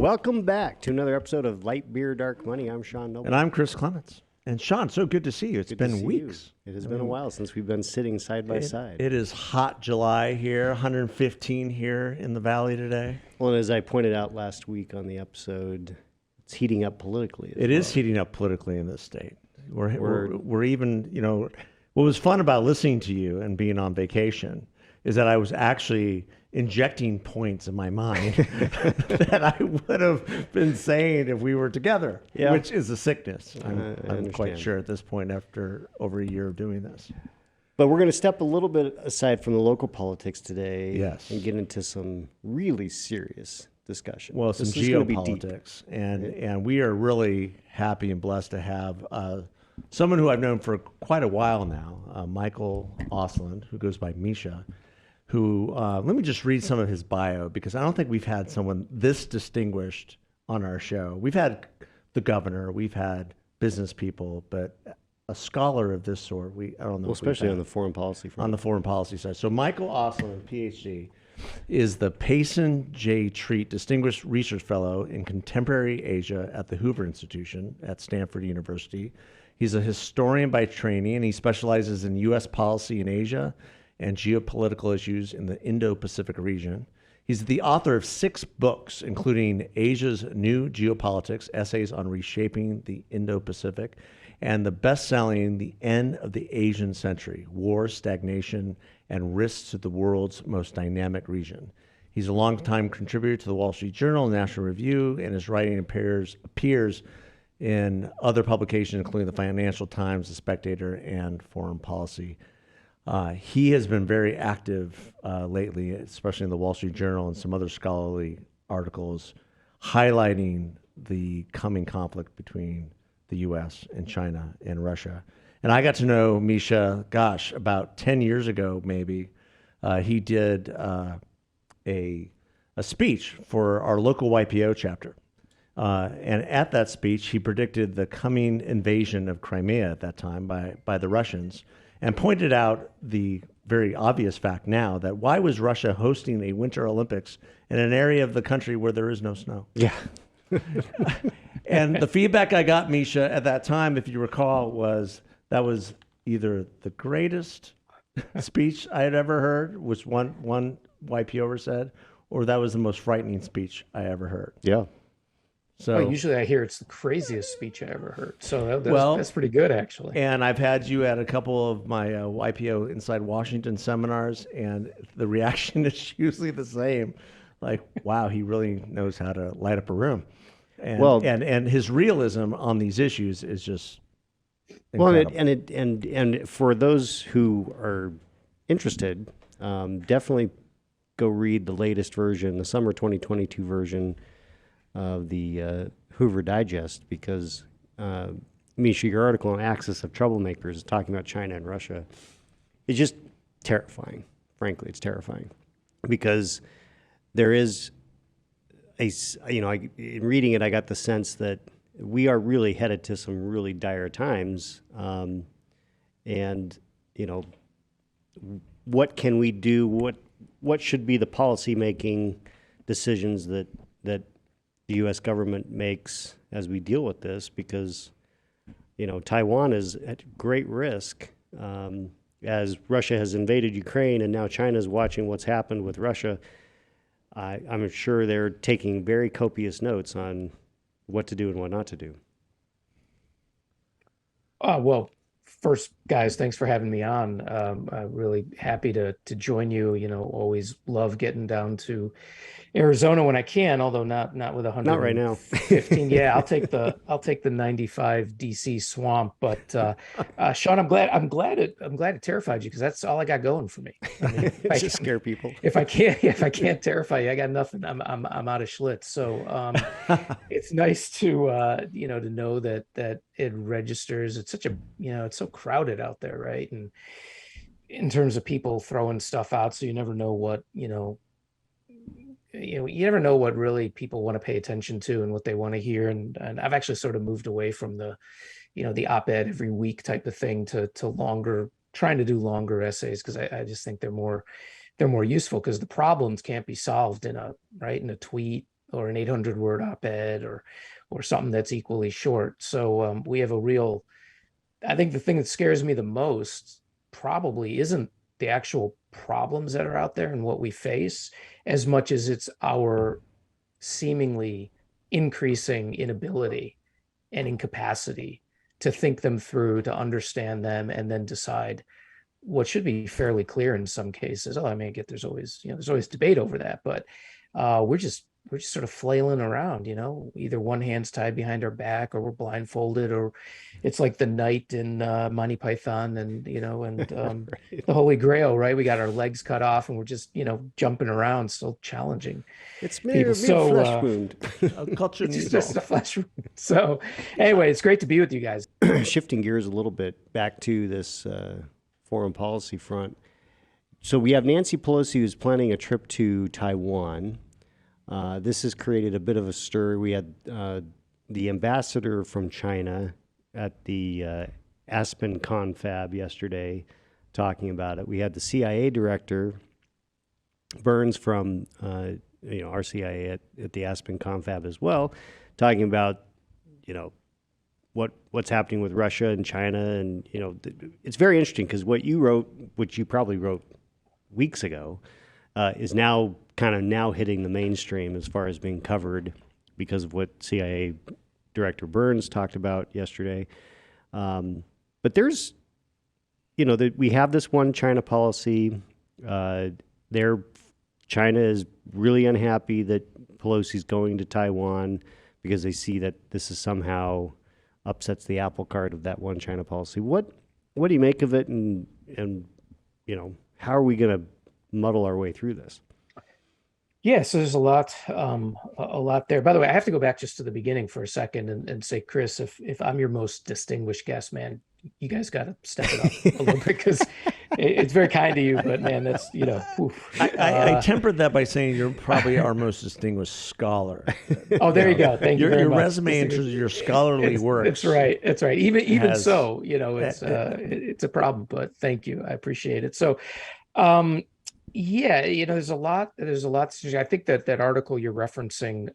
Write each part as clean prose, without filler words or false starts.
Welcome back to another episode of Light Beer, Dark Money. I'm Sean Noble. And I'm Chris Clements. And Sean, so good to see you. It's been weeks. It has been a while since we've been sitting side by side. It is hot July here, 115 here in the valley today. Well, and as I pointed out last week on the episode, it's heating up politically. It is heating up politically in this state. We're even, what was fun about listening to you and being on vacation is that I was actually injecting points in my mind that I would have been saying if we were together, which is a sickness. I'm quite sure at this point after over a year of doing this. But we're going to step a little bit aside from the local politics today and get into some really serious discussion. Well, some geopolitics. And we are really happy and blessed to have someone who I've known for quite a while now, Michael Auslin, who goes by Misha, who, let me just read some of his bio, because I don't think we've had someone this distinguished on our show. We've had the governor, we've had business people, but a scholar of this sort, I don't know. Well, especially on the foreign policy front. On the foreign policy side. So Michael Auslin, PhD, is the Payson J. Treat Distinguished Research Fellow in Contemporary Asia at the Hoover Institution at Stanford University. He's a historian by training, and he specializes in U.S. policy in Asia and geopolitical issues in the Indo-Pacific region. He's the author of 6 books, including Asia's New Geopolitics, Essays on Reshaping the Indo-Pacific, and the best-selling The End of the Asian Century, War, Stagnation, and Risks to the World's Most Dynamic Region. He's a longtime contributor to the Wall Street Journal and National Review, and his writing appears in other publications, including the Financial Times, The Spectator, and Foreign Policy. He has been very active lately, especially in the Wall Street Journal and some other scholarly articles, highlighting the coming conflict between the U.S. and China and Russia. And I got to know Misha, about 10 years ago, maybe. He did a speech for our local YPO chapter. And at that speech, he predicted the coming invasion of Crimea at that time by the Russians, and pointed out the very obvious fact now that why was Russia hosting a Winter Olympics in an area of the country where there is no snow? Yeah. And the feedback I got, Misha, at that time, if you recall, was that was either the greatest speech I had ever heard, which one YPOer said, or that was the most frightening speech I ever heard. Yeah. So usually I hear it's the craziest speech I ever heard. So that's pretty good, actually. And I've had you at a couple of my YPO Inside Washington seminars, and the reaction is usually the same. Like, wow, he really knows how to light up a room. And and his realism on these issues is just incredible. Well, and for those who are interested, definitely go read the latest version, the summer 2022 version of the Hoover Digest, because Misha, your article on Axis of Troublemakers is talking about China and Russia. It's just terrifying. Frankly, it's terrifying because there is in reading it, I got the sense that we are really headed to some really dire times. And what can we do? What should be the policy making decisions that the U.S. government makes as we deal with this, because, Taiwan is at great risk as Russia has invaded Ukraine, and now China's watching what's happened with Russia. I'm sure they're taking very copious notes on what to do and what not to do. Well, first, guys, thanks for having me on. I'm really happy to join you. Always love getting down to Arizona when I can, although not with 100. Not right now. 15. Yeah, I'll take the 95 DC swamp. But Sean, I'm glad it terrified you, because that's all I got going for me. I mean, just scare people. If I can't terrify you, I got nothing. I'm out of Schlitz. So it's nice to to know that it registers. It's such a it's so crowded out there, right? And in terms of people throwing stuff out, so you never know what you never know what really people want to pay attention to and what they want to hear. And I've actually sort of moved away from the the op-ed every week type of thing to trying to do longer essays, because I just think they're more useful, because the problems can't be solved in a tweet or an 800-word op-ed or something that's equally short. So we have a real, I think the thing that scares me the most probably isn't the actual problems that are out there and what we face, as much as it's our seemingly increasing inability and incapacity to think them through, to understand them, and then decide what should be fairly clear in some cases. Oh, I mean, I get there's always debate over that, but we're just sort of flailing around, either one hand's tied behind our back, or we're blindfolded, or it's like the knight in Monty Python, and Right. the Holy Grail, right? We got our legs cut off and we're just jumping around, still challenging It's people. mere So flesh wound. A culture it's needs just all. a flash. So anyway, it's great to be with you guys. Shifting gears a little bit back to this foreign policy front. So we have Nancy Pelosi who's planning a trip to Taiwan. This has created a bit of a stir. We had the ambassador from China at the Aspen Confab yesterday talking about it. We had the CIA director, Burns, from our CIA at the Aspen Confab as well, talking about what's happening with Russia and China, and it's very interesting because what you wrote, which you probably wrote weeks ago, is now hitting the mainstream as far as being covered because of what CIA Director Burns talked about yesterday. But there's, we have this one China policy. China is really unhappy that Pelosi's going to Taiwan because they see that this is somehow upsets the apple cart of that one China policy. What do you make of it, and how are we going to muddle our way through this? Yeah, so there's a lot there. By the way, I have to go back just to the beginning for a second and say, Chris, if I'm your most distinguished guest, man, you guys got to step it up a little bit, because it's very kind of you, but man, that's oof. I tempered that by saying you're probably our most distinguished scholar. Oh, there you go. Thank you very Your much. resume and your scholarly work. That's right. That's right. Even has- so, it's a problem, but thank you. I appreciate it. So, yeah, there's a lot. I think that article you're referencing,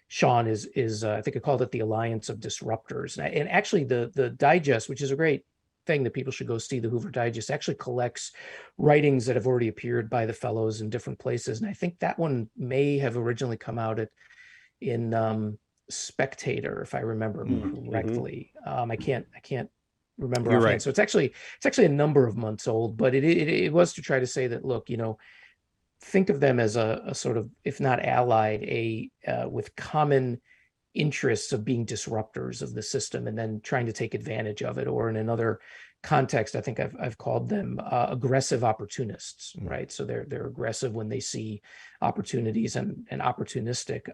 Sean, is I think I called it the Alliance of Disruptors, and actually the digest, which is a great thing that people should go see, the Hoover Digest, actually collects writings that have already appeared by the fellows in different places, and I think that one may have originally come out in Spectator, if I remember correctly. I can't remember You're offhand. right. So it's actually a number of months old, but it was to try to say that, look, think of them as a sort of, if not allied, with common interests of being disruptors of the system and then trying to take advantage of it. Or in another context, I think I've called them aggressive opportunists, right? So they're aggressive when they see opportunities, and opportunistic.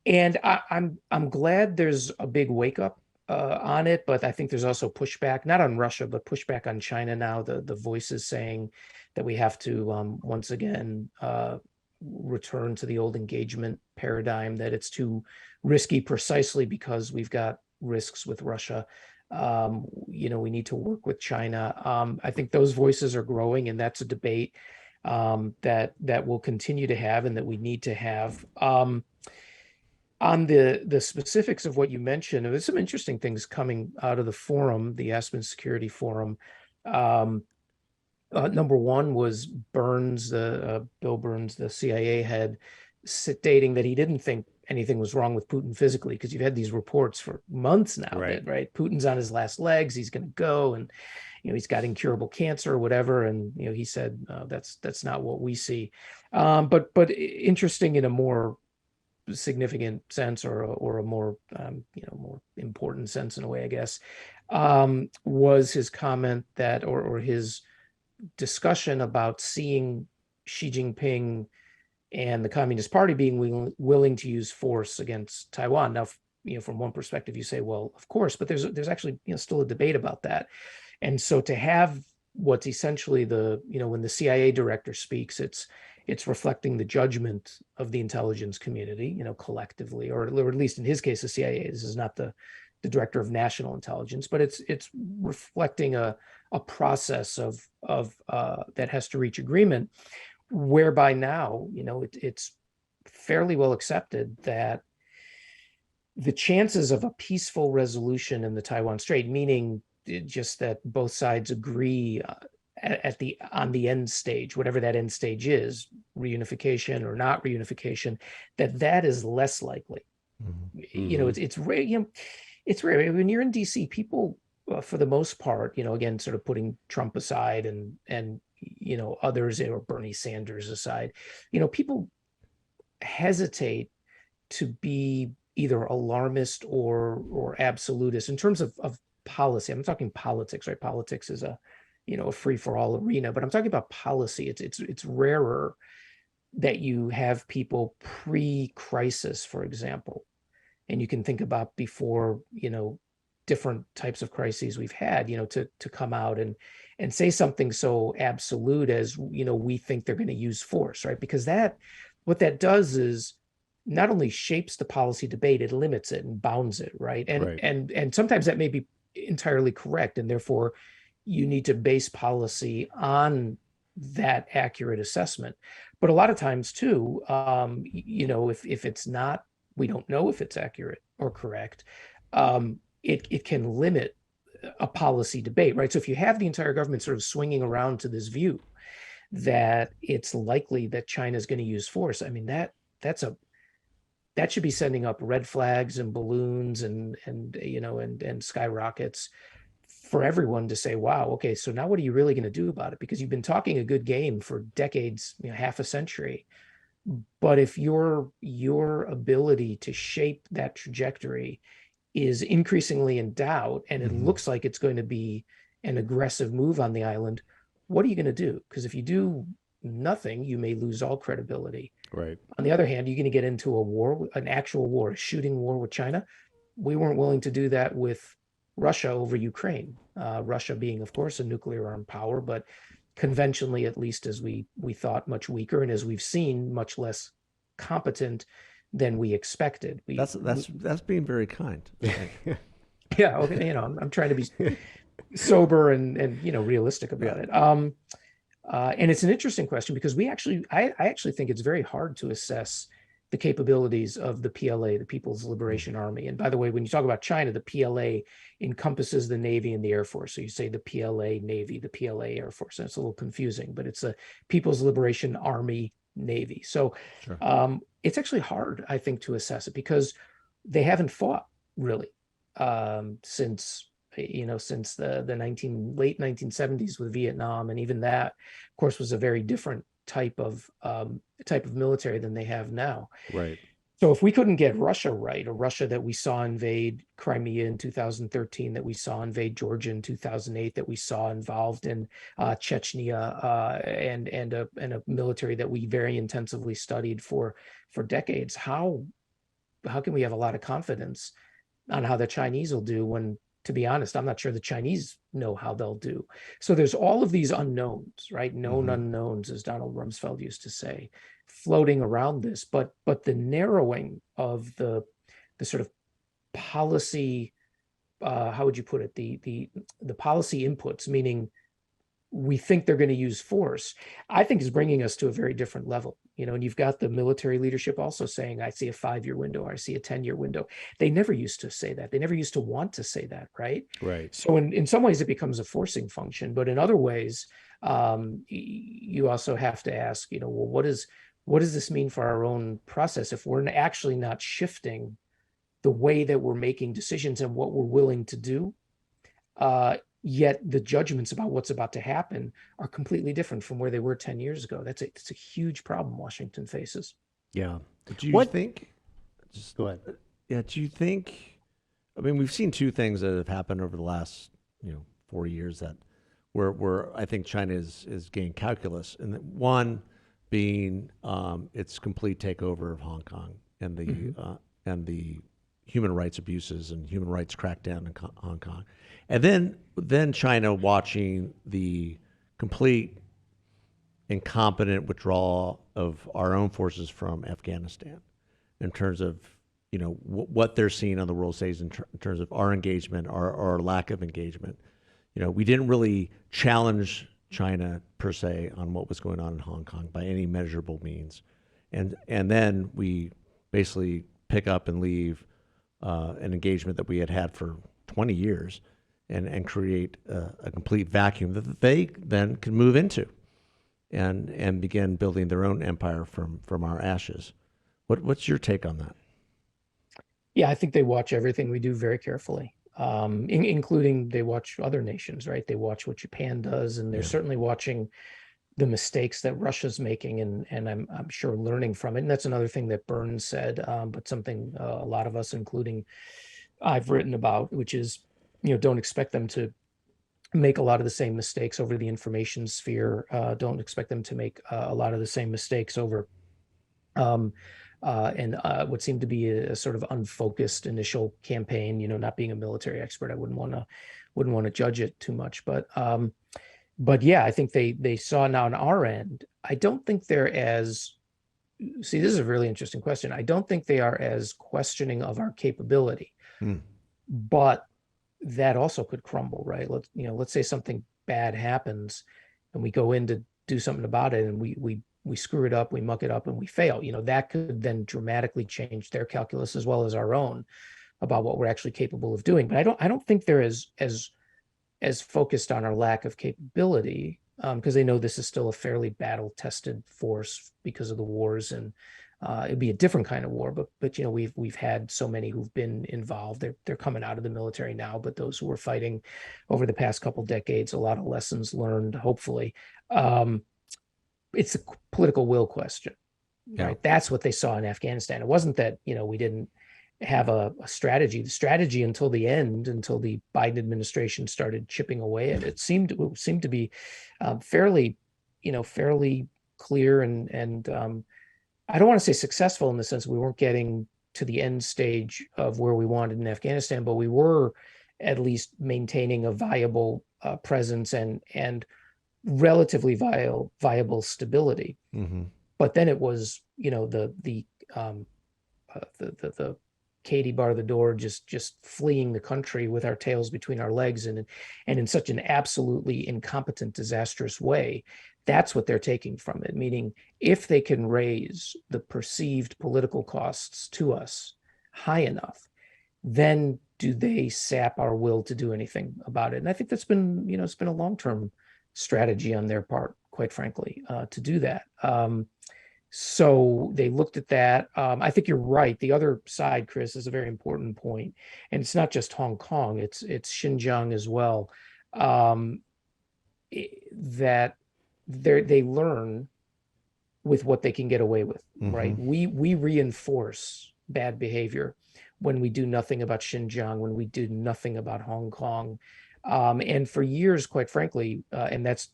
And I'm glad there's a big wake up on it, but I think there's also pushback, not on Russia, but pushback on China now. The voices saying that we have to once again return to the old engagement paradigm, that it's too risky precisely because we've got risks with Russia. We need to work with China. I think those voices are growing, and that's a debate that we'll continue to have, and that we need to have. On the specifics of what you mentioned, there's some interesting things coming out of the forum, the Aspen Security Forum. Number one was Bill Burns, the CIA head, stating that he didn't think anything was wrong with Putin physically, because you've had these reports for months now, Right. right? Putin's on his last legs, he's going to go, and he's got incurable cancer or whatever, and he said that's not what we see. But interesting in a more significant sense, or a more more important sense in a way, I guess, was his comment that, or his discussion about seeing Xi Jinping and the Communist Party being willing to use force against Taiwan. Now, from one perspective, you say, well, of course, but there's actually still a debate about that. And so to have what's essentially when the CIA director speaks, it's reflecting the judgment of the intelligence community, collectively, or at least in his case, the CIA. This is not the director of national intelligence, but it's reflecting a process of that has to reach agreement, whereby now, it's fairly well accepted that the chances of a peaceful resolution in the Taiwan Strait, meaning just that both sides agree on the end stage, whatever that end stage is, reunification or not reunification, that is less likely. It's rare. It's rare when you're in DC. People, for the most part, again, sort of putting Trump aside and others, or Bernie Sanders aside, people hesitate to be either alarmist or absolutist in terms of policy. I'm talking politics, right? Politics is a free for all arena, but I'm talking about policy. It's rarer that you have people pre-crisis, for example, and you can think about before different types of crises we've had, to come out and say something so absolute as we think they're going to use force, right? Because what that does is not only shapes the policy debate, it limits it and bounds it, right? And sometimes that may be entirely correct, and therefore you need to base policy on that accurate assessment. But a lot of times too, if it's not, we don't know if it's accurate or correct. It can limit a policy debate, right? So if you have the entire government sort of swinging around to this view that it's likely that China is going to use force, I mean, that should be sending up red flags and balloons and skyrockets for everyone to say, wow, okay, so now what are you really going to do about it? Because you've been talking a good game for decades, half a century. But if your ability to shape that trajectory is increasingly in doubt, and it looks like it's going to be an aggressive move on the island, what are you going to do? Because if you do nothing, you may lose all credibility. Right. On the other hand, you're going to get into a war, an actual war, a shooting war with China. We weren't willing to do that with Russia over Ukraine. Russia being, of course, a nuclear armed power, but conventionally, at least as we thought, much weaker, and as we've seen, much less competent than we expected. That's being very kind. Yeah, okay, I'm trying to be sober and realistic about it. And it's an interesting question because I actually think it's very hard to assess the capabilities of the PLA, the People's Liberation Army. And by the way, when you talk about China, the PLA encompasses the Navy and the Air Force. So you say the PLA Navy, the PLA Air Force, and it's a little confusing, but it's a People's Liberation Army Navy. So it's actually hard, I think, to assess it because they haven't fought really since the late 1970s with Vietnam, and even that, of course, was a very different type of military than they have now. Right. So if we couldn't get Russia right, or Russia that we saw invade Crimea in 2013, that we saw invade Georgia in 2008, that we saw involved in Chechnya, and a military that we very intensively studied for decades, how can we have a lot of confidence on how the Chinese will do when, to be honest, I'm not sure the Chinese know how they'll do. So there's all of these unknowns, right? Known unknowns, as Donald Rumsfeld used to say, floating around this. But the narrowing of the sort of policy, how would you put it? The policy inputs, meaning we think they're going to use force, I think is bringing us to a very different level. And you've got the military leadership also saying, I see a 5-year window, or I see a 10-year window. They never used to say that. They never used to want to say that, right? Right. So in some ways it becomes a forcing function, but in other ways, you also have to ask, well, what does this mean for our own process if we're actually not shifting the way that we're making decisions and what we're willing to do? Yet the judgments about what's about to happen are completely different from where they were 10 years ago. It's a huge problem Washington faces. Yeah. Do you think? Just go ahead. Yeah. Do you think? I mean, we've seen two things that have happened over the last 4 years that where I think China is gained calculus, and one being its complete takeover of Hong Kong and the human rights abuses and human rights crackdown in Hong Kong. And then China watching the complete incompetent withdrawal of our own forces from Afghanistan in terms of, what they're seeing on the world stage in terms of our engagement, our lack of engagement. We didn't really challenge China per se on what was going on in Hong Kong by any measurable means. and then we basically pick up and leave an engagement that we had for 20 years, and create a complete vacuum that they then can move into, and begin building their own empire from our ashes. What's your take on that? Yeah, I think they watch everything we do very carefully, including they watch other nations, right? They watch what Japan does, and they're Yeah. certainly watching the mistakes that Russia's making, and I'm sure learning from it. And that's another thing that Burns said, but something a lot of us, including I've written about, which is, don't expect them to make a lot of the same mistakes over the information sphere. Don't expect them to make a lot of the same mistakes over um, and what seemed to be a sort of unfocused initial campaign. Not being a military expert, I wouldn't want to judge it too much, but yeah, I think they saw now on our end. I don't think they're as see. This is a really interesting question. I don't think they are as questioning of our capability, Hmm. but that also could crumble, right? Let's say something bad happens, and we go in to do something about it, and we screw it up, we muck it up, and we fail. That could then dramatically change their calculus as well as our own about what we're actually capable of doing. But I don't think they're as focused on our lack of capability, because they know this is still a fairly battle-tested force because of the wars, and it'd be a different kind of war. But we've had so many who've been involved. They're coming out of the military now, but those who were fighting over the past couple decades, a lot of lessons learned, hopefully. It's a political will question, Yeah. right? That's what they saw in Afghanistan. It wasn't that we didn't have a strategy. The strategy until the end, until the Biden administration started chipping away at it, seemed to be fairly clear, and I don't want to say successful in the sense we weren't getting to the end stage of where we wanted in Afghanistan, but we were at least maintaining a viable presence, and relatively viable stability. Mm-hmm. But then it was the Katie bar the door, just fleeing the country with our tails between our legs, and in such an absolutely incompetent, disastrous way. That's what they're taking from it, meaning if they can raise the perceived political costs to us high enough, then do they sap our will to do anything about it? And I think that's been, it's been a long-term strategy on their part, quite frankly, to do that. So they looked at that. I think you're right. The other side, Chris, is a very important point, and it's not just Hong Kong; it's Xinjiang as well. That they learn with what they can get away with, right? We reinforce bad behavior when we do nothing about Xinjiang, when we do nothing about Hong Kong, and for years, quite frankly, and this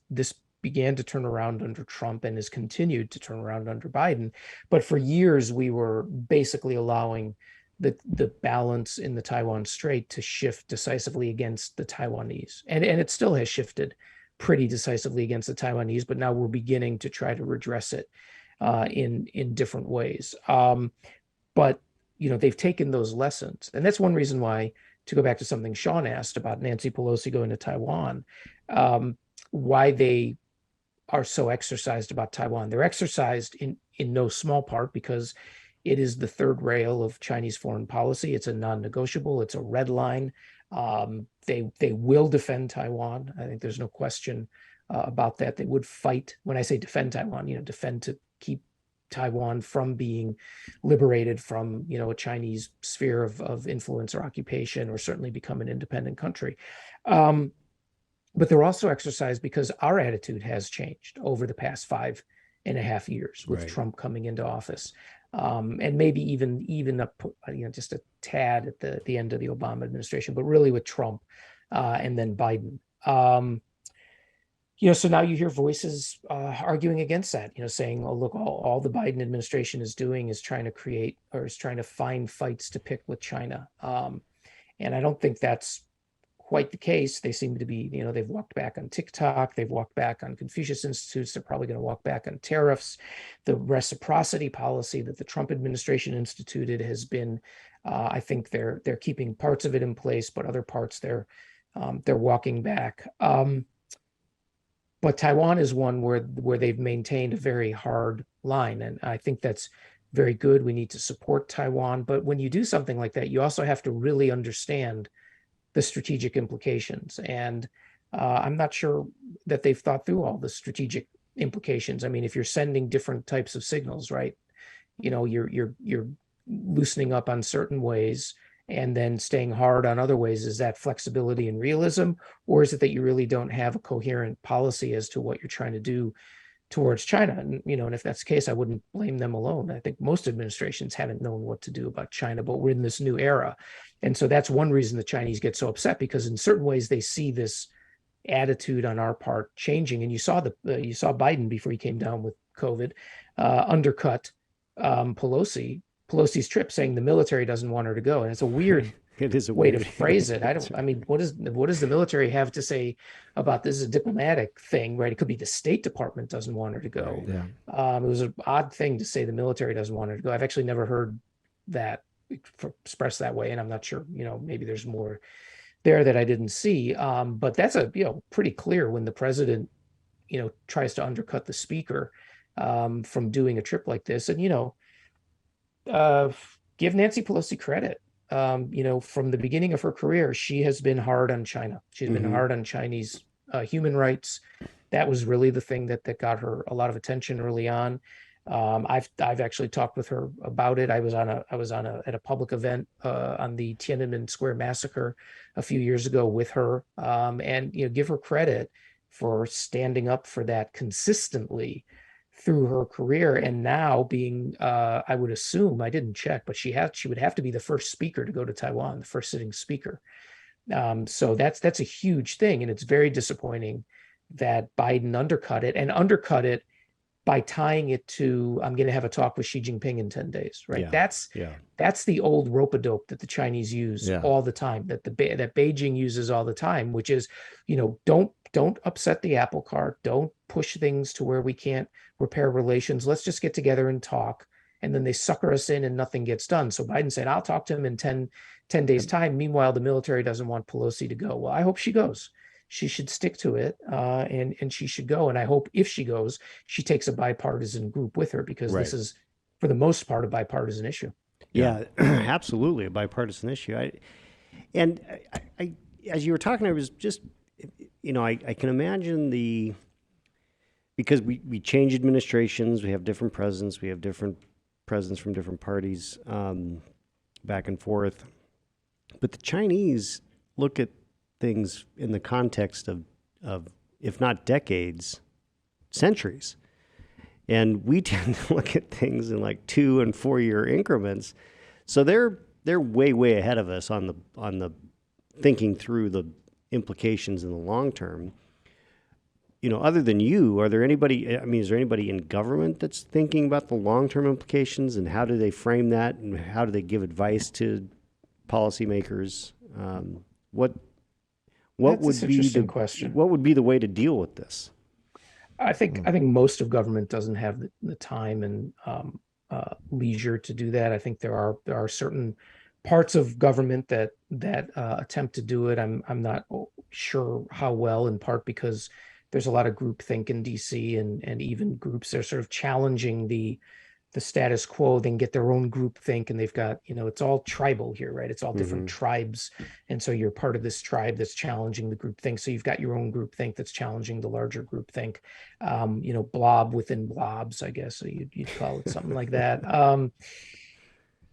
began to turn around under Trump and has continued to turn around under Biden. But for years, we were basically allowing the balance in the Taiwan Strait to shift decisively against the Taiwanese. And it still has shifted pretty decisively against the Taiwanese, but now we're beginning to try to redress it in different ways. But they've taken those lessons. And that's one reason why, to go back to something Sean asked about Nancy Pelosi going to Taiwan, why they are so exercised about Taiwan. They're exercised in no small part because it is the third rail of Chinese foreign policy. It's a non-negotiable. It's a red line. They will defend Taiwan. I think there's no question about that. They would fight. When I say defend Taiwan, defend to keep Taiwan from being liberated from a Chinese sphere of influence or occupation, or certainly become an independent country. But they're also exercised because our attitude has changed over the past 5.5 years with Right. Trump coming into office, and maybe even up, just a tad at the end of the Obama administration, but really with Trump and then Biden. So now you hear voices arguing against that, saying, "Oh, look, all the Biden administration is doing is trying to create, or is trying to find fights to pick with China." And I don't think that's quite the case. They seem to be, they've walked back on TikTok, they've walked back on Confucius Institutes, they're probably going to walk back on tariffs. The reciprocity policy that the Trump administration instituted has been, I think they're keeping parts of it in place, but other parts they're walking back. But Taiwan is one where they've maintained a very hard line, and I think that's very good. We need to support Taiwan, but when you do something like that, you also have to really understand the strategic implications. And I'm not sure that they've thought through all the strategic implications. I mean, if you're sending different types of signals, right? You're loosening up on certain ways and then staying hard on other ways. Is that flexibility and realism, or is it that you really don't have a coherent policy as to what you're trying to do towards China? And and if that's the case, I wouldn't blame them alone. I think most administrations haven't known what to do about China, but we're in this new era. And so that's one reason the Chinese get so upset, because in certain ways they see this attitude on our part changing. And you saw Biden before he came down with COVID undercut Pelosi's trip, saying the military doesn't want her to go. And it's a weird It is a way weird to phrase it. I mean, what does the military have to say about this? Is a diplomatic thing, right? It could be the State Department doesn't want her to go. Yeah. It was an odd thing to say the military doesn't want her to go. I've actually never heard that expressed that way, and I'm not sure. Maybe there's more there that I didn't see. But that's pretty clear when the president tries to undercut the speaker from doing a trip like this. And give Nancy Pelosi credit. From the beginning of her career, she has been hard on China. She's been hard on Chinese human rights. That was really the thing that got her a lot of attention early on. I've actually talked with her about it. I was at a public event on the Tiananmen Square massacre a few years ago with her, and give her credit for standing up for that consistently through her career. And now being, I would assume, I didn't check, but she would have to be the first speaker to go to Taiwan, the first sitting speaker. So that's a huge thing, and it's very disappointing that Biden undercut it by tying it to, I'm going to have a talk with Xi Jinping in 10 days, right? Yeah. That's the old rope-a-dope that the Chinese use all the time, that Beijing uses all the time, which is, don't upset the apple cart. Don't push things to where we can't repair relations. Let's just get together and talk. And then they sucker us in and nothing gets done. So Biden said, I'll talk to him in 10 days time. Meanwhile, the military doesn't want Pelosi to go. Well, I hope she goes. She should stick to it, and she should go. And I hope if she goes, she takes a bipartisan group with her, because this is, for the most part, a bipartisan issue. Yeah, absolutely, a bipartisan issue. I, as you were talking, I was just, I can imagine because we change administrations, we have different presidents, we have different presidents from different parties, back and forth. But the Chinese look at things in the context of if not decades, centuries. And we tend to look at things in like 2 and 4 year increments. So they're way ahead of us on the thinking through the implications in the long term. Other than you, is there anybody in government that's thinking about the long-term implications, and how do they frame that, and how do they give advice to policymakers? What That's would an be the question. What would be the way to deal with this? I think most of government doesn't have the time and leisure to do that. I think there are certain parts of government that attempt to do it. I'm not sure how well, in part because there's a lot of groupthink in DC, and even groups that are sort of challenging the status quo, then get their own group think, and they've got, it's all tribal here, right? It's all different tribes. And so you're part of this tribe that's challenging the group think. So you've got your own group think that's challenging the larger group think, blob within blobs, I guess. So you'd call it something like that.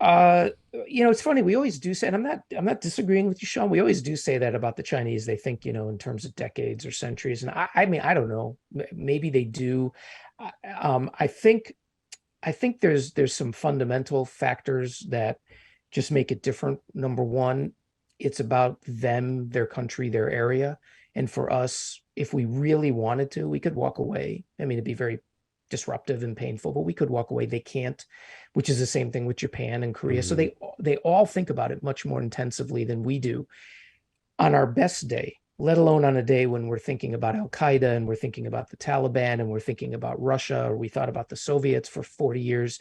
It's funny. We always do say, and I'm not disagreeing with you, Sean. We always do say that about the Chinese. They think, in terms of decades or centuries. And I mean, I don't know, maybe they do. I think there's some fundamental factors that just make it different. Number one, it's about them, their country, their area. And for us, if we really wanted to, we could walk away. I mean, it'd be very disruptive and painful, but we could walk away. They can't, which is the same thing with Japan and Korea. So they all think about it much more intensively than we do on our best day, let alone on a day when we're thinking about Al Qaeda, and we're thinking about the Taliban, and we're thinking about Russia, or we thought about the Soviets for 40 years.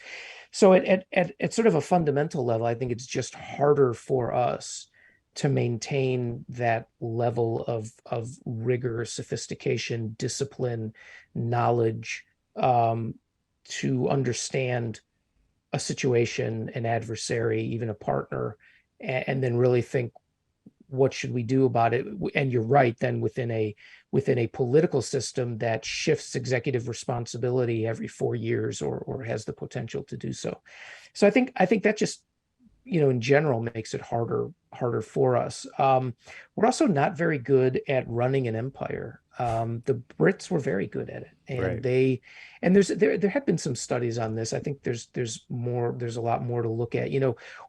So at sort of a fundamental level, I think it's just harder for us to maintain that level of rigor, sophistication, discipline, knowledge, to understand a situation, an adversary, even a partner, and then really think, what should we do about it? And you're right, then within a political system that shifts executive responsibility every 4 years, or has the potential to do so. So I think that just, in general, makes it harder for us. We're also not very good at running an empire. The Brits were very good at it, and Right. there have been some studies on this. I think there's a lot more to look at.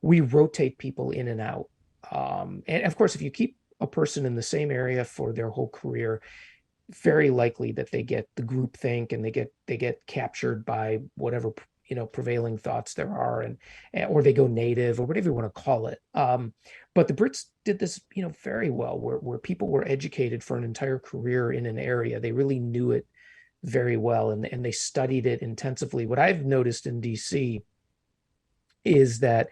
We rotate people in and out, and of course, if you keep a person in the same area for their whole career, very likely that they get the group think, and they get captured by whatever prevailing thoughts there are, and or they go native, or whatever you want to call it. But the Brits did this very well, where people were educated for an entire career in an area. They really knew it very well, and they studied it intensively. What I've noticed in DC is that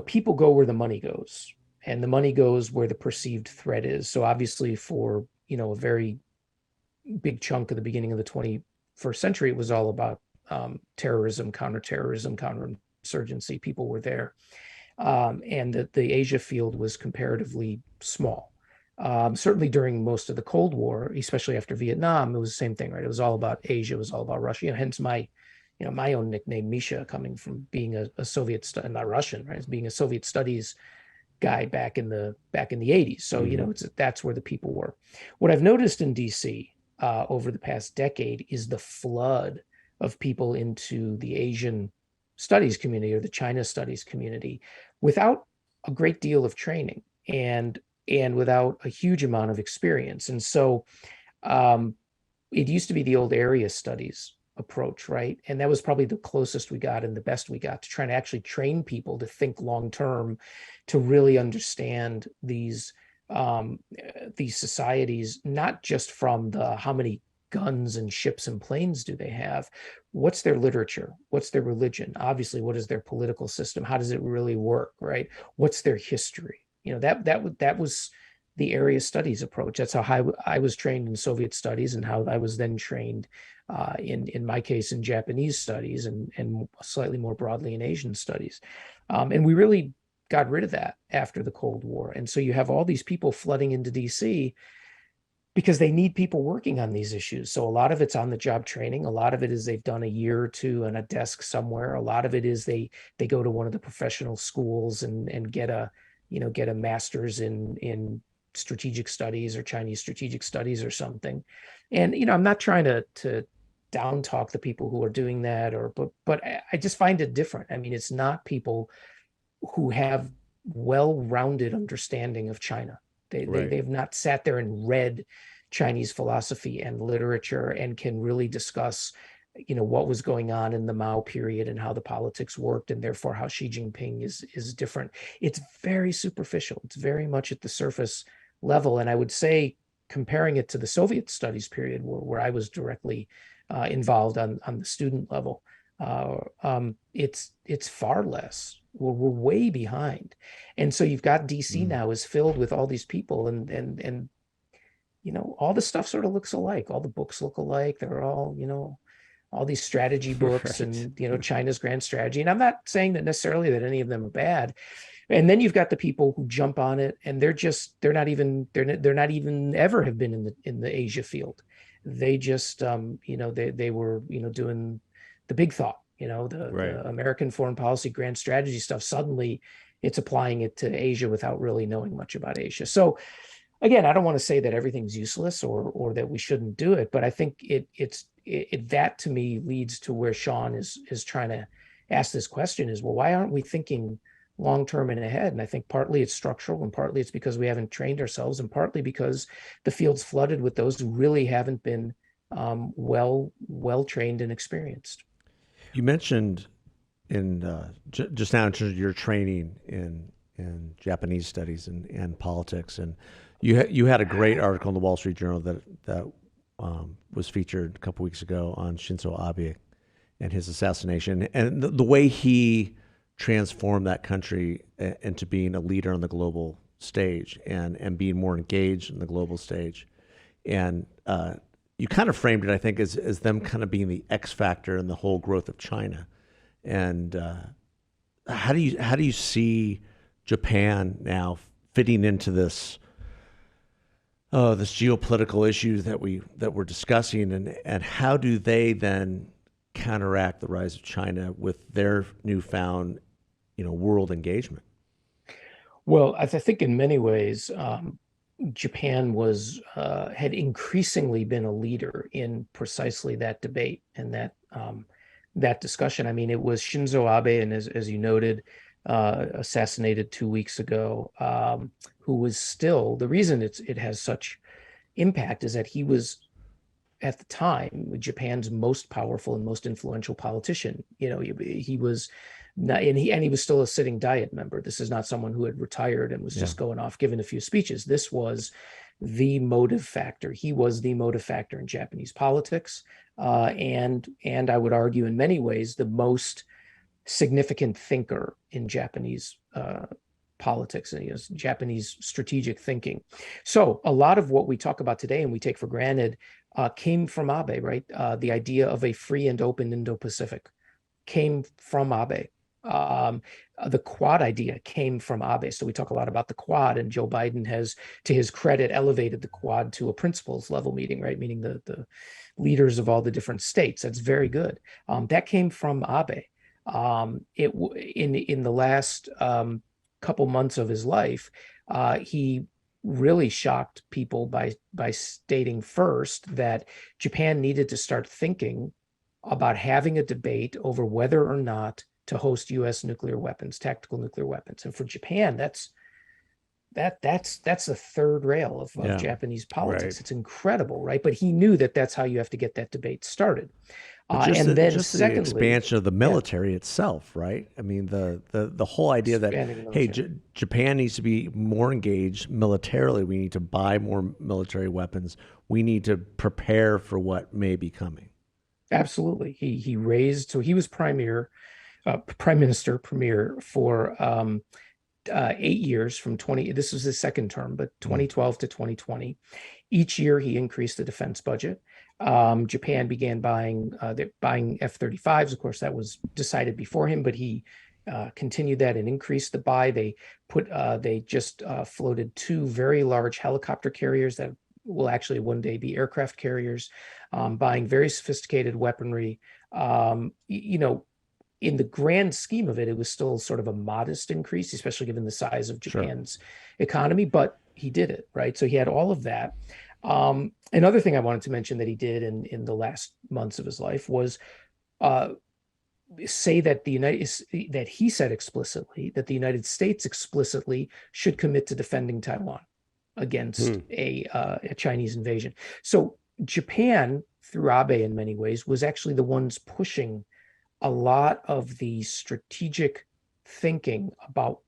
people go where the money goes, and the money goes where the perceived threat is. So obviously, for a very big chunk of the beginning of the 21st century, it was all about terrorism, counterterrorism, counterinsurgency. People were there, and the Asia field was comparatively small. Certainly during most of the Cold War, especially after Vietnam, it was the same thing, right? It was all about Asia, it was all about Russia. Hence my own nickname, Misha, coming from being a Soviet, not Russian, right? As being a Soviet studies guy back in the 80s. So that's where the people were. What I've noticed in DC over the past decade is the flood of people into the Asian studies community, or the China studies community, without a great deal of training, and without a huge amount of experience. And so it used to be the old area studies approach, right? And that was probably the closest we got and the best we got to trying to actually train people to think long term, to really understand these societies, not just from the how many guns and ships and planes do they have, what's their literature, what's their religion, obviously what is their political system, how does it really work, right? What's their history? That was the area studies approach. That's how I was trained in Soviet studies, and how I was then trained in my case in Japanese studies, and slightly more broadly in Asian studies. And we really got rid of that after the Cold War. And so you have all these people flooding into DC because they need people working on these issues. So a lot of it's on the job training. A lot of it is they've done a year or two on a desk somewhere. A lot of it is they go to one of the professional schools and get a master's in strategic studies, or Chinese strategic studies, or something. And I'm not trying to down talk the people who are doing that, but I just find it different. I mean, it's not people who have well-rounded understanding of China. They've not sat there and read Chinese philosophy and literature, and can really discuss what was going on in the Mao period, and how the politics worked, and therefore how Xi Jinping is different. It's very superficial. It's very much at the surface level. And I would say, comparing it to the Soviet studies period, where I was directly involved on the student level, it's far less. We're way behind. And so you've got DC now is filled with all these people, and all the stuff sort of looks alike. All the books look alike. They're all these strategy books, and China's grand strategy. And I'm not saying that necessarily that any of them are bad. And then you've got the people who jump on it, and they're not even ever have been in the Asia field. They just they were doing the big thought, the American foreign policy grand strategy stuff. Suddenly it's applying it to Asia without really knowing much about Asia. So again, I don't want to say that everything's useless, or that we shouldn't do it, but I think that to me leads to where Sean is trying to ask this question is, well, why aren't we thinking long term and ahead? And I think partly it's structural, and partly it's because we haven't trained ourselves, and partly because the field's flooded with those who really haven't been well trained and experienced. You mentioned just now in terms of your training in Japanese studies and politics, and you had a great article in the Wall Street Journal that was featured a couple weeks ago on Shinzo Abe and his assassination, and the way he transform that country into being a leader on the global stage and being more engaged in the global stage. And you kind of framed it, I think, as them kind of being the X factor in the whole growth of China. And how do you see Japan now fitting into this geopolitical issue that we're discussing, and how do they then counteract the rise of China with their newfound, world engagement? Well, I think in many ways, Japan had increasingly been a leader in precisely that debate and that discussion. I mean, it was Shinzo Abe, and as you noted, assassinated 2 weeks ago, who was still the reason it has such impact is that he was at the time Japan's most powerful and most influential politician. He was not, and he was still a sitting Diet member. This is not someone who had retired and was just going off giving a few speeches. This was the motive factor. He was the motive factor in Japanese politics, and I would argue in many ways the most significant thinker in Japanese politics and Japanese strategic thinking. So a lot of what we talk about today and we take for granted came from Abe, right? The idea of a free and open Indo-Pacific came from Abe. The Quad idea came from Abe. So we talk a lot about the Quad, and Joe Biden has, to his credit, elevated the Quad to a principals level meeting, right? Meaning the leaders of all the different states. That's very good. That came from Abe. In the last couple months of his life, he really shocked people by stating first that Japan needed to start thinking about having a debate over whether or not to host U.S. nuclear weapons, tactical nuclear weapons. And for Japan, that's the third rail of Japanese politics. Right. It's incredible, right? But he knew that that's how you have to get that debate started. And then secondly, the expansion of the military itself, right? I mean, the whole idea that, hey, Japan needs to be more engaged militarily. We need to buy more military weapons. We need to prepare for what may be coming. Absolutely. He was prime minister premier for 8 years from this was his second term, but 2012 to 2020. Each year he increased the defense budget. Japan began buying F-35s. Of course, that was decided before him, but he continued that and increased the buy. They just floated 2 very large helicopter carriers that will actually one day be aircraft carriers, buying very sophisticated weaponry. In the grand scheme of it, it was still sort of a modest increase, especially given the size of Japan's economy, but he did it, right? So he had all of that. Another thing I wanted to mention that he did in the last months of his life was say that he said explicitly that the United States explicitly should commit to defending Taiwan against a Chinese invasion. So Japan, through Abe in many ways, was actually the ones pushing a lot of the strategic thinking about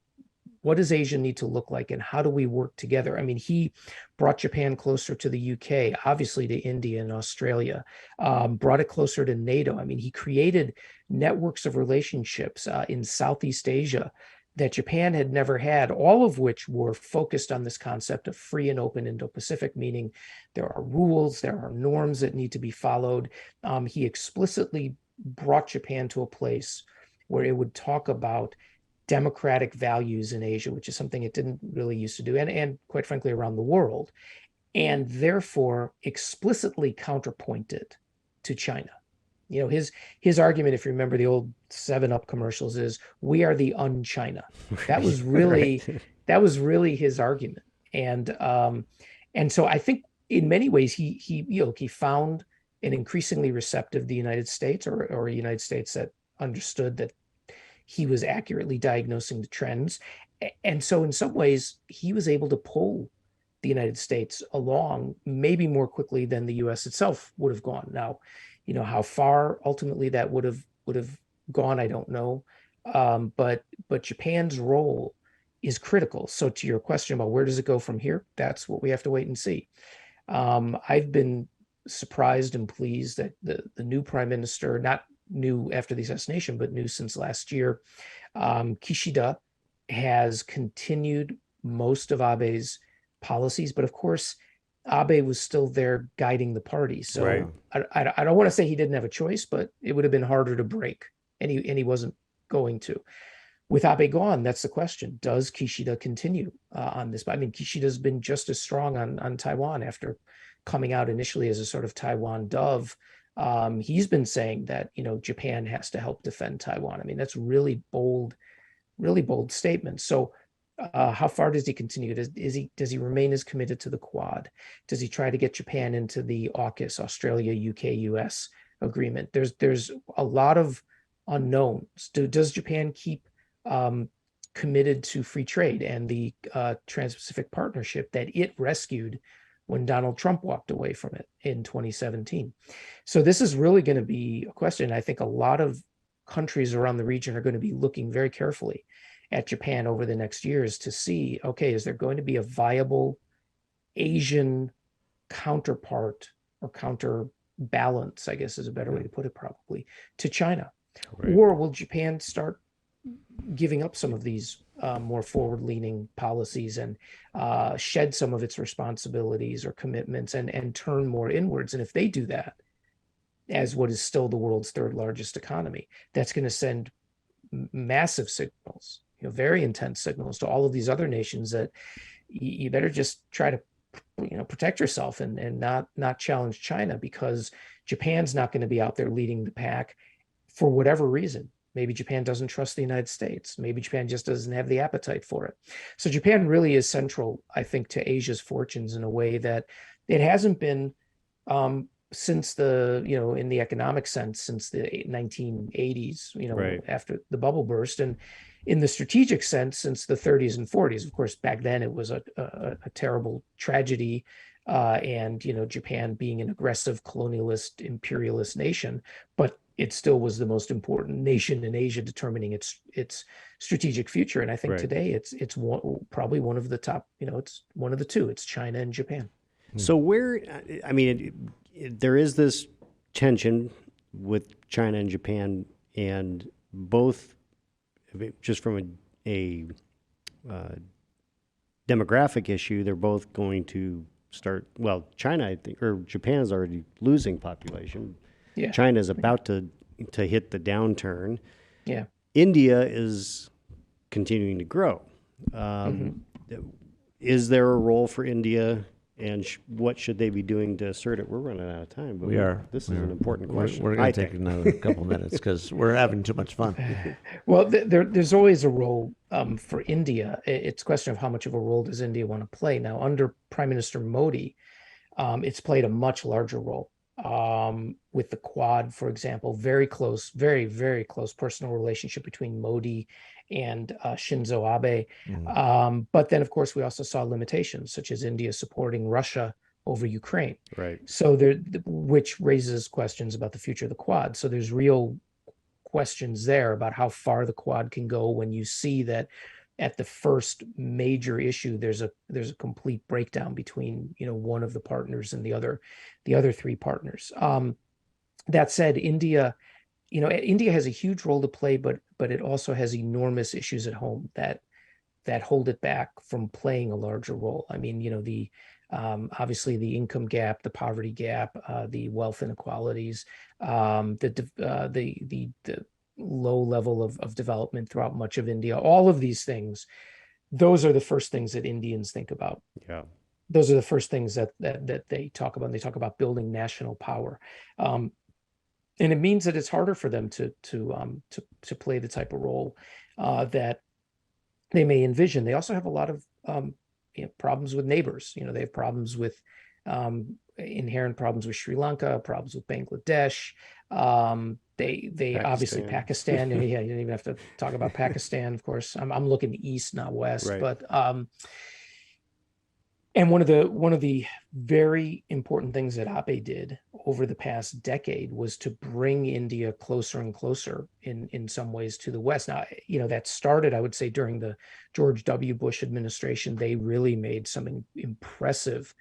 what does Asia need to look like and how do we work together? I mean, he brought Japan closer to the UK, obviously to India and Australia, brought it closer to NATO. I mean, he created networks of relationships in Southeast Asia that Japan had never had, all of which were focused on this concept of free and open Indo-Pacific, meaning there are rules, there are norms that need to be followed. He explicitly brought Japan to a place where it would talk about democratic values in Asia, which is something it didn't really used to do, and quite frankly, around the world, and therefore explicitly counterpointed to China. His argument, if you remember the old 7-Up commercials, is we are the un-China. That was really that was really his argument, and so I think in many ways he found an increasingly receptive the United States, or a United States that understood that he was accurately diagnosing the trends. And so in some ways, he was able to pull the United States along maybe more quickly than the US itself would have gone. Now, how far ultimately that would have gone, I don't know. But Japan's role is critical. So to your question about where does it go from here, that's what we have to wait and see. I've been surprised and pleased that the new prime minister, not new after the assassination, but new since last year. Kishida has continued most of Abe's policies, but of course, Abe was still there guiding the party. So Right. I don't want to say he didn't have a choice, but it would have been harder to break, and he wasn't going to. With Abe gone, that's the question. Does Kishida continue on this? I mean, Kishida's been just as strong on Taiwan after coming out initially as a sort of Taiwan dove. He's been saying that, Japan has to help defend Taiwan. I mean, that's really bold statement. So how far does he continue? Does he remain as committed to the Quad? Does he try to get Japan into the AUKUS, Australia, UK, US agreement? There's a lot of unknowns. Does Japan keep committed to free trade and the Trans-Pacific Partnership that it rescued when Donald Trump walked away from it in 2017? So this is really going to be a question. I think a lot of countries around the region are going to be looking very carefully at Japan over the next years to see, okay, is there going to be a viable Asian counterpart or counterbalance, I guess is a better way to put it probably, to China? Right. Or will Japan start giving up some of these more forward-leaning policies and shed some of its responsibilities or commitments and turn more inwards? And if they do that, as what is still the world's third largest economy, that's going to send massive signals, very intense signals to all of these other nations that you better just try to, protect yourself and not challenge China, because Japan's not going to be out there leading the pack for whatever reason. Maybe Japan doesn't trust the United States. Maybe Japan just doesn't have the appetite for it. So Japan really is central, I think, to Asia's fortunes in a way that it hasn't been since the, in the economic sense, since the 1980s, Right. after the bubble burst, and in the strategic sense, since the 30s and 40s. Of course, back then it was a terrible tragedy, and, Japan being an aggressive colonialist, imperialist nation, but it still was the most important nation in Asia, determining its strategic future. And I think Right. today it's probably one of the top, it's one of the two. It's China and Japan. So there is this tension with China and Japan, and both, just from a demographic issue, they're both going to start. Well, China, I think, or Japan is already losing population. Yeah. China is about to hit the downturn. Yeah. India is continuing to grow. Is there a role for India, and what should they be doing to assert it? We're running out of time, but this is an important question. We're going to take another couple minutes because we're having too much fun. Well, there's always a role for India. It's a question of how much of a role does India want to play. Now, under Prime Minister Modi, it's played a much larger role. With the Quad, for example, very close, very, very close personal relationship between Modi and Shinzo Abe. But then, of course, we also saw limitations, such as India supporting Russia over Ukraine. Right. So which raises questions about the future of the Quad. So there's real questions there about how far the Quad can go when you see that at the first major issue, there's a complete breakdown between, one of the partners and the other three partners. That said, India has a huge role to play, but it also has enormous issues at home that hold it back from playing a larger role. I mean, obviously the income gap, the poverty gap, the wealth inequalities, the low level of development throughout much of India, all of these things, those are the first things that Indians think about. Yeah. Those are the first things that they talk about. And they talk about building national power. And it means that it's harder for them to play the type of role that they may envision. They also have a lot of problems with neighbors. They have problems with inherent problems with Sri Lanka, problems with Bangladesh. They obviously Pakistan. Yeah, you don't even have to talk about Pakistan. Of course, I'm looking east, not west. Right. But and one of the very important things that Abe did over the past decade was to bring India closer and closer in some ways to the West. Now, that started, I would say, during the George W. Bush administration. They really made some impressive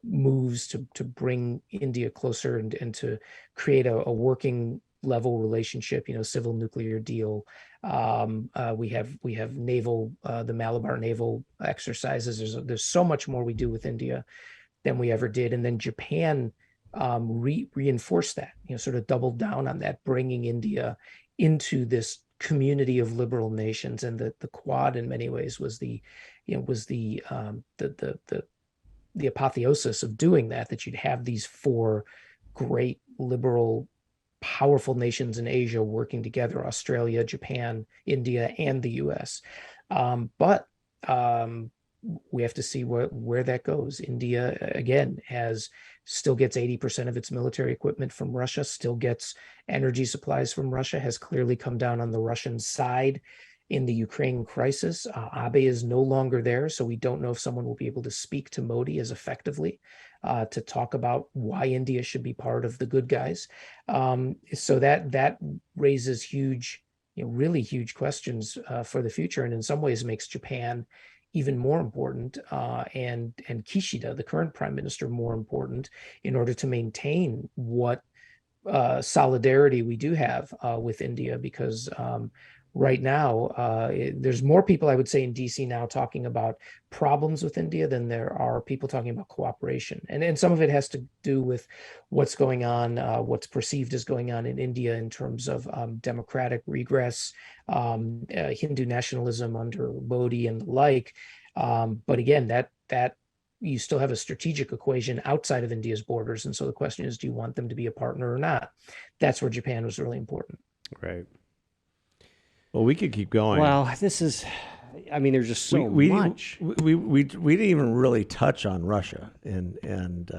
moves to bring India closer and to create a working level relationship, civil nuclear deal. We have naval, the Malabar naval exercises. There's so much more we do with India than we ever did. And then Japan reinforced that, sort of doubled down on that, bringing India into this community of liberal nations. And the Quad in many ways was the apotheosis of doing that you'd have these four great liberal powerful nations in Asia working together: Australia, Japan, India, and the US. But we have to see where that goes. India, again, still gets 80% of its military equipment from Russia, still gets energy supplies from Russia, has clearly come down on the Russian side in the Ukraine crisis. Abe is no longer there, so we don't know if someone will be able to speak to Modi as effectively to talk about why India should be part of the good guys. So that raises huge, really huge questions for the future, and in some ways makes Japan even more important, and Kishida, the current prime minister, more important in order to maintain what solidarity we do have with India, because right now there's more people, I would say, in DC now talking about problems with India than there are people talking about cooperation. And some of it has to do with what's going on, what's perceived as going on in India in terms of democratic regress, Hindu nationalism under Modi and the like. But again, that you still have a strategic equation outside of India's borders. And so the question is, do you want them to be a partner or not? That's where Japan was really important. Right. Well, we could keep going. Well, there's just so much. We didn't even really touch on Russia and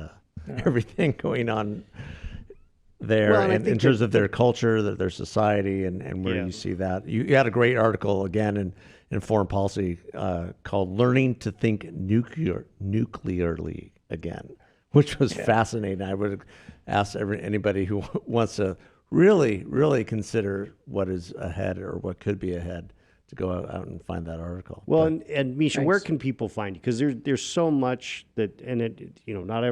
everything going on there, Well, and in terms of their culture, their society, and where you see that. You had a great article again in Foreign Policy called "Learning to Think Nuclearly Again," which was fascinating. I would ask anybody who wants to really consider what is ahead or what could be ahead to go out and find that article. Well, and Misha, Thanks. where can people find you? Because there's so much that, and not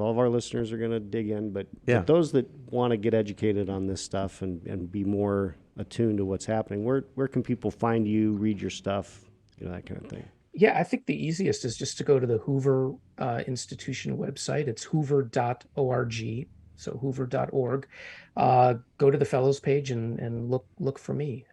all of our listeners are going to dig in, but those that want to get educated on this stuff and be more attuned to what's happening, where can people find you, read your stuff, that kind of thing? Yeah, I think the easiest is just to go to the Hoover Institution website. It's hoover.org. So hoover.org. Go to the fellows page and look for me.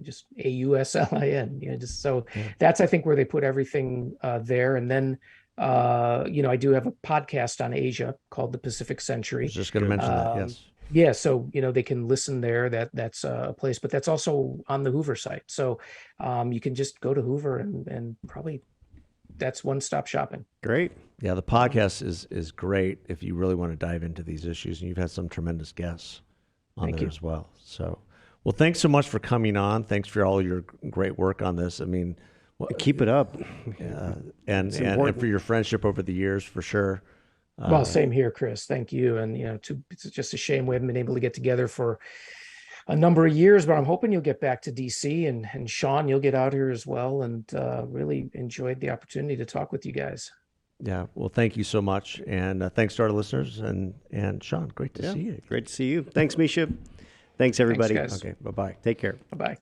Just AUSLIN. That's, I think, where they put everything there. And then I do have a podcast on Asia called The Pacific Century. I was just going to mention that. Yes. Yeah, so they can listen there. That's a place, but that's also on the Hoover site. So you can just go to Hoover and probably that's one-stop shopping. Great. Yeah, the podcast is great if you really want to dive into these issues, and you've had some tremendous guests on there as well. So, well, thanks so much for coming on. Thanks for all your great work on this. I mean, keep it up. And for your friendship over the years, for sure. Well, same here, Chris. Thank you. And it's just a shame we haven't been able to get together for a number of years, but I'm hoping you'll get back to DC, and Sean, you'll get out here as well. And really enjoyed the opportunity to talk with you guys. Yeah. Well, thank you so much. And thanks to our listeners, and Sean, great to see you. Great to see you. Thanks, Misha. Thanks, everybody. Thanks, guys. Okay. Bye-bye. Take care. Bye-bye.